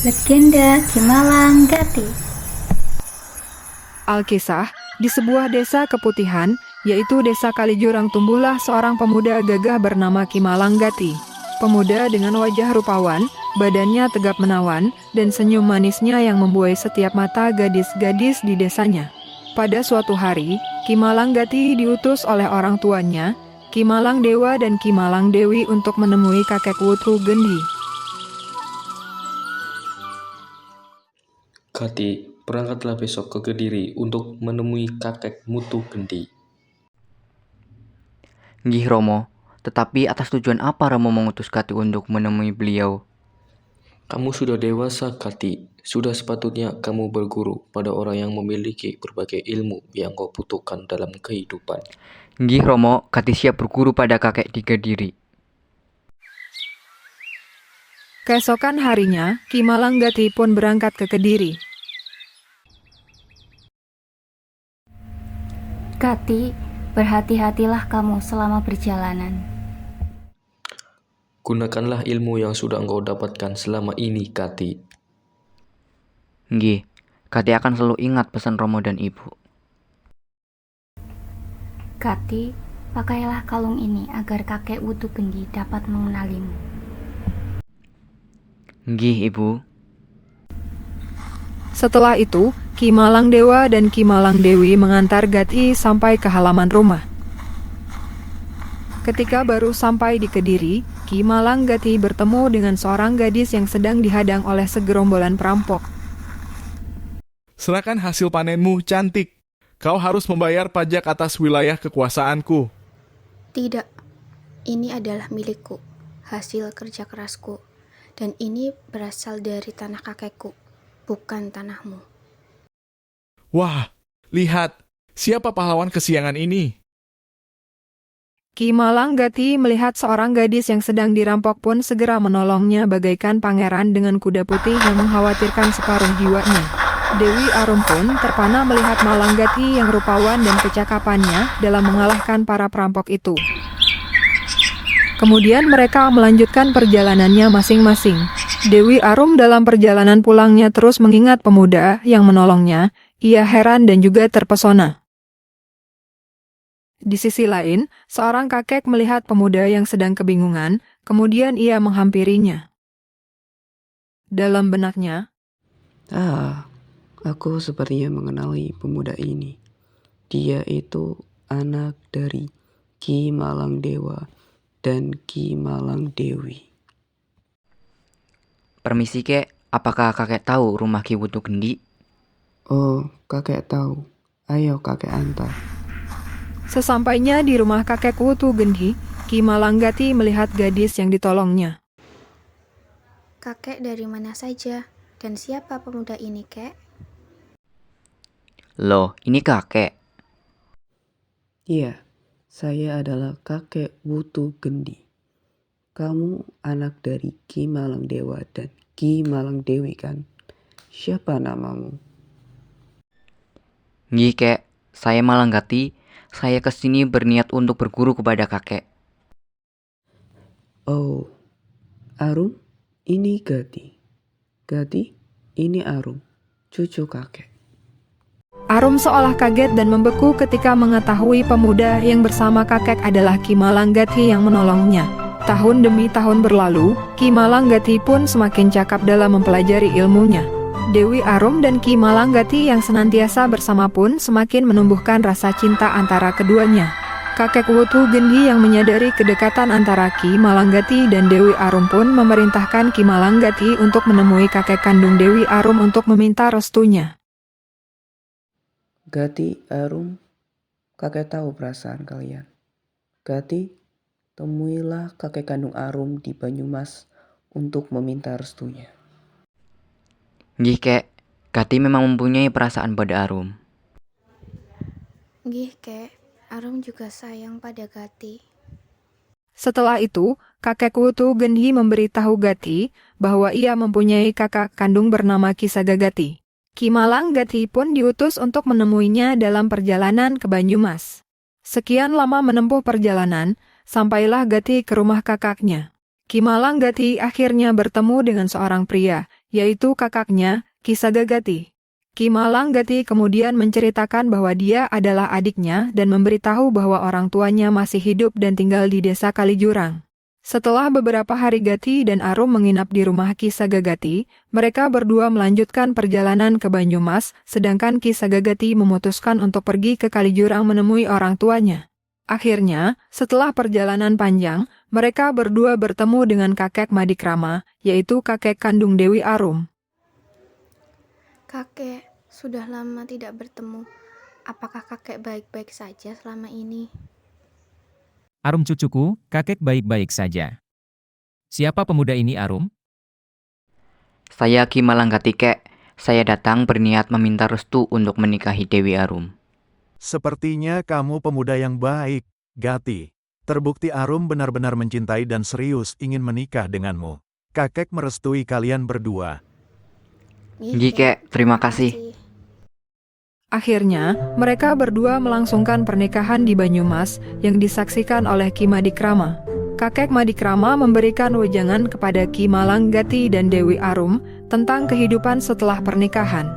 Legenda Kimalang Gati. Alkisah, di sebuah desa keputihan, yaitu desa Kalijurang, tumbuhlah seorang pemuda gagah bernama Kimalang Gati. Pemuda dengan wajah rupawan, badannya tegap menawan, dan senyum manisnya yang membuai setiap mata gadis-gadis di desanya. Pada suatu hari, Kimalang Gati diutus oleh orang tuanya, Kimalang Dewa dan Kimalang Dewi untuk menemui kakek Wutu Gendi. Gati, berangkatlah besok ke Kediri untuk menemui kakek Mutu Gendi. Nggih Romo, tetapi atas tujuan apa Romo mengutus Gati untuk menemui beliau? Kamu sudah dewasa, Gati. Sudah sepatutnya kamu berguru pada orang yang memiliki berbagai ilmu yang kau butuhkan dalam kehidupan. Nggih Romo, Gati siap berguru pada kakek di Kediri. Keesokan harinya, Kimalang Gati pun berangkat ke Kediri. Gati, berhati-hatilah kamu selama perjalanan. Gunakanlah ilmu yang sudah engkau dapatkan selama ini, Gati. Nggih, Gati akan selalu ingat pesan Romo dan Ibu. Gati, pakailah kalung ini agar kakek Wutu Gendi dapat mengenalimu. Nggih Ibu. Setelah itu, Kimalang Dewa dan Kimalang Dewi mengantar Gati sampai ke halaman rumah. Ketika baru sampai di Kediri, Kimalang Gati bertemu dengan seorang gadis yang sedang dihadang oleh segerombolan perampok. Serahkan hasil panenmu, cantik. Kau harus membayar pajak atas wilayah kekuasaanku. Tidak, ini adalah milikku, hasil kerja kerasku, dan ini berasal dari tanah kakekku, bukan tanahmu. Wah, lihat, siapa pahlawan kesiangan ini? Kimalang Gati melihat seorang gadis yang sedang dirampok pun segera menolongnya bagaikan pangeran dengan kuda putih yang mengkhawatirkan separuh jiwanya. Dewi Arum pun terpana melihat Malang Gati yang rupawan dan kecakapannya dalam mengalahkan para perampok itu. Kemudian mereka melanjutkan perjalanannya masing-masing. Dewi Arum dalam perjalanan pulangnya terus mengingat pemuda yang menolongnya. Ia heran dan juga terpesona. Di sisi lain, seorang kakek melihat pemuda yang sedang kebingungan, kemudian ia menghampirinya. Dalam benaknya, Aku sepertinya mengenali pemuda ini. Dia itu anak dari Kimalang Dewa dan Kimalang Dewi. Permisi kek, apakah kakek tahu rumah Ki Wutu Gendi? Oh, kakek tahu. Ayo kakek antar. sesampainya di rumah kakek Wutu Gendi, Kimalang Gati melihat gadis yang ditolongnya. Kakek dari mana saja, dan siapa pemuda ini, kek? Loh, ini kakek. Iya, saya adalah kakek Wutu Gendi. Kamu anak dari Kimalang Dewa dan Kimalang Dewi kan? Siapa namamu? Nggih kek, saya Malang Gati. Saya kesini berniat untuk berguru kepada kakek. Oh, Arum, ini Gati. Gati, ini Arum, cucu kakek. Arum seolah kaget dan membeku ketika mengetahui pemuda yang bersama kakek adalah Kimalang Gati yang menolongnya. Tahun demi tahun berlalu, Kimalang Gati pun semakin cakap dalam mempelajari ilmunya. Dewi Arum dan Kimalang Gati yang senantiasa bersama pun semakin menumbuhkan rasa cinta antara keduanya. Kakek Wutu Gendi yang menyadari kedekatan antara Kimalang Gati dan Dewi Arum pun memerintahkan Kimalang Gati untuk menemui kakek kandung Dewi Arum untuk meminta restunya. Gati, Arum, kakek tahu perasaan kalian. Gati, temuilah kakek kandung Arum di Banyumas untuk meminta restunya. Nggih kek, Gati memang mempunyai perasaan pada Arum. Nggih, kek, Arum juga sayang pada Gati. Setelah itu, kakek Wutu Gendi memberitahu Gati bahwa ia mempunyai kakak kandung bernama Kisaga Gati. Kimalang Gati pun diutus untuk menemuinya dalam perjalanan ke Banyumas. Sekian lama menempuh perjalanan, sampailah Gati ke rumah kakaknya. Kimalang Gati akhirnya bertemu dengan seorang pria yaitu kakaknya, Ki Sagagati. Ki Malanggati kemudian menceritakan bahwa dia adalah adiknya dan memberitahu bahwa orang tuanya masih hidup dan tinggal di desa Kalijurang. Setelah beberapa hari Gati dan Arum menginap di rumah Ki Sagagati, mereka berdua melanjutkan perjalanan ke Banyumas, sedangkan Ki Sagagati memutuskan untuk pergi ke Kalijurang menemui orang tuanya. Akhirnya, setelah perjalanan panjang, mereka berdua bertemu dengan kakek Madikrama, yaitu kakek kandung Dewi Arum. Kakek, sudah lama tidak bertemu. Apakah kakek baik-baik saja selama ini? Arum cucuku, kakek baik-baik saja. Siapa pemuda ini, Arum? Saya Ki Malanggati, Kek. Saya datang berniat meminta restu untuk menikahi Dewi Arum. Sepertinya kamu pemuda yang baik, Gati. Terbukti Arum benar-benar mencintai dan serius ingin menikah denganmu. Kakek merestui kalian berdua. Nggih, Kek. Terima kasih. Akhirnya, mereka berdua melangsungkan pernikahan di Banyumas yang disaksikan oleh Ki Madikrama. Kakek Madikrama memberikan wejangan kepada Ki Malanggati dan Dewi Arum tentang kehidupan setelah pernikahan.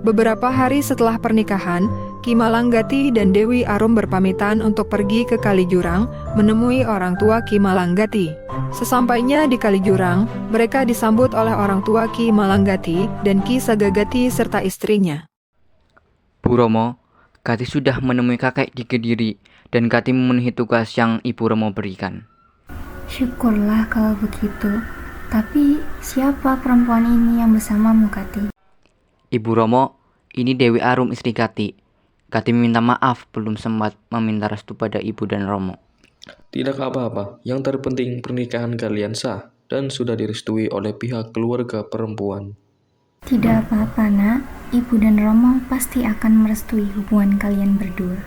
Beberapa hari setelah pernikahan, Ki Malanggati dan Dewi Arum berpamitan untuk pergi ke Kalijurang menemui orang tua Ki Malanggati. Sesampainya di Kalijurang, mereka disambut oleh orang tua Ki Malanggati dan Ki Sagagati serta istrinya. Bu Romo, Gati sudah menemui kakek di Kediri dan Gati memenuhi tugas yang Ibu Romo berikan. Syukurlah kalau begitu. Tapi siapa perempuan ini yang bersamamu, Gati? Ibu Romo, ini Dewi Arum istri Gati. Gati meminta maaf belum sempat meminta restu pada Ibu dan Romo. Tidak apa-apa, yang terpenting pernikahan kalian sah dan sudah direstui oleh pihak keluarga perempuan. Tidak apa-apa, Nak. Ibu dan Romo pasti akan merestui hubungan kalian berdua.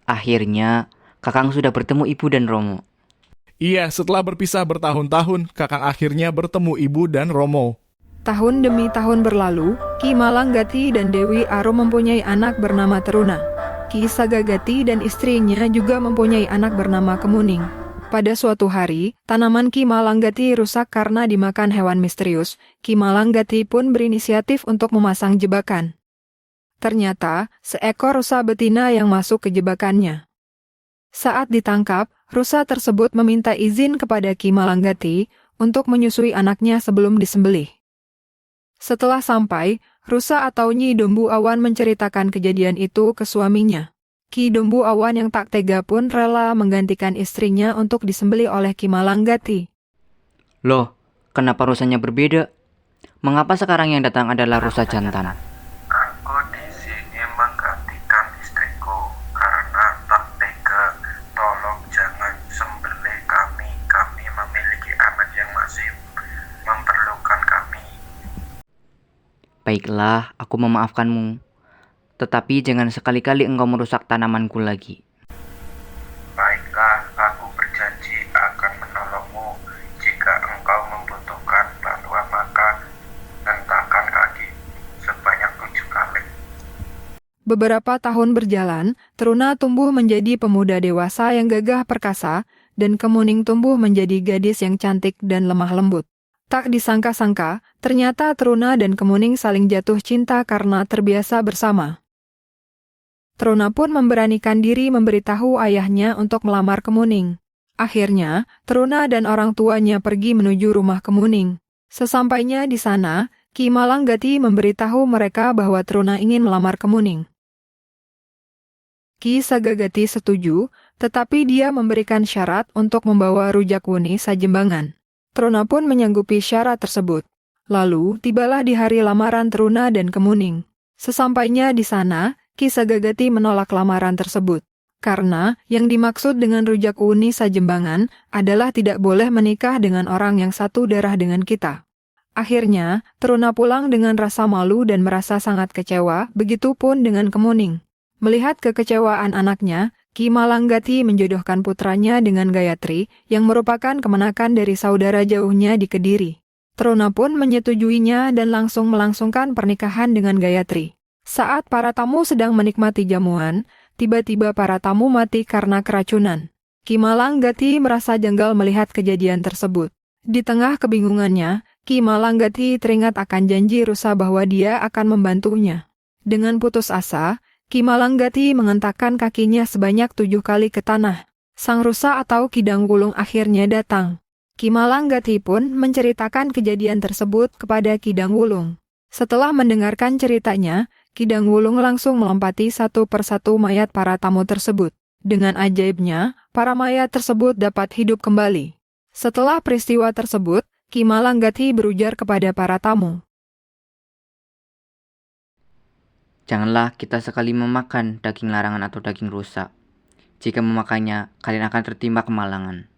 Akhirnya, Kakang sudah bertemu Ibu dan Romo. Iya, setelah berpisah bertahun-tahun, Kakang akhirnya bertemu ibu dan Romo. Tahun demi tahun berlalu, Ki Malanggati dan Dewi Arum mempunyai anak bernama Teruna. Ki Sagagati dan istrinya juga mempunyai anak bernama Kemuning. Pada suatu hari, tanaman Ki Malanggati rusak karena dimakan hewan misterius. Ki Malanggati pun berinisiatif untuk memasang jebakan. Ternyata, seekor rusa betina yang masuk ke jebakannya. Saat ditangkap, rusa tersebut meminta izin kepada Ki Malanggati untuk menyusui anaknya sebelum disembelih. Setelah sampai, rusa atau Nyi Dombu Awan menceritakan kejadian itu ke suaminya. Ki Dombu Awan yang tak tega pun rela menggantikan istrinya untuk disembelih oleh Ki Malanggati. Loh, kenapa rusanya berbeda? Mengapa sekarang yang datang adalah rusa jantan? Aku di sini menggantikan istriku karena tak tega. Tolong jangan sembelih kami. Kami memiliki anak yang masih memerlukan kami. Baiklah, aku memaafkanmu. Tetapi jangan sekali-kali engkau merusak tanamanku lagi. Baiklah, aku berjanji akan menolongmu. Jika engkau membutuhkan bantuan maka hentakan kaki sebanyak 7 kali. Beberapa tahun berjalan, Teruna tumbuh menjadi pemuda dewasa yang gagah perkasa, dan Kemuning tumbuh menjadi gadis yang cantik dan lemah lembut. Tak disangka-sangka, ternyata Teruna dan Kemuning saling jatuh cinta karena terbiasa bersama. Teruna pun memberanikan diri memberitahu ayahnya untuk melamar Kemuning. Akhirnya, Teruna dan orang tuanya pergi menuju rumah Kemuning. Sesampainya di sana, Ki Malanggati memberitahu mereka bahwa Teruna ingin melamar Kemuning. Ki Sagagati setuju, tetapi dia memberikan syarat untuk membawa rujak wuni sajembangan. Teruna pun menyanggupi syarat tersebut. Lalu, tibalah di hari lamaran Teruna dan Kemuning. Sesampainya di sana, Ki Sagagati menolak lamaran tersebut, karena yang dimaksud dengan rujak wuni sajembangan adalah tidak boleh menikah dengan orang yang satu darah dengan kita. Akhirnya, Teruna pulang dengan rasa malu dan merasa sangat kecewa, begitupun dengan Kemuning. Melihat kekecewaan anaknya, Ki Malanggati menjodohkan putranya dengan Gayatri, yang merupakan kemenakan dari saudara jauhnya di Kediri. Teruna pun menyetujuinya dan langsung melangsungkan pernikahan dengan Gayatri. Saat para tamu sedang menikmati jamuan, tiba-tiba para tamu mati karena keracunan. Ki Malanggati merasa janggal melihat kejadian tersebut. Di tengah kebingungannya, Ki Malanggathi teringat akan janji rusa bahwa dia akan membantunya. Dengan putus asa, Ki Malanggathi mengentakkan kakinya sebanyak 7 kali ke tanah. Sang rusa atau Kidang Wulung akhirnya datang. Ki Malanggathi pun menceritakan kejadian tersebut kepada Kidang Wulung. Setelah mendengarkan ceritanya, Kidang Wulung langsung melompati satu persatu mayat para tamu tersebut. Dengan ajaibnya, para mayat tersebut dapat hidup kembali. Setelah peristiwa tersebut, Ki Malanggathi berujar kepada para tamu. Janganlah kita sekali memakan daging larangan atau daging rusa. Jika memakannya, kalian akan tertimpa kemalangan.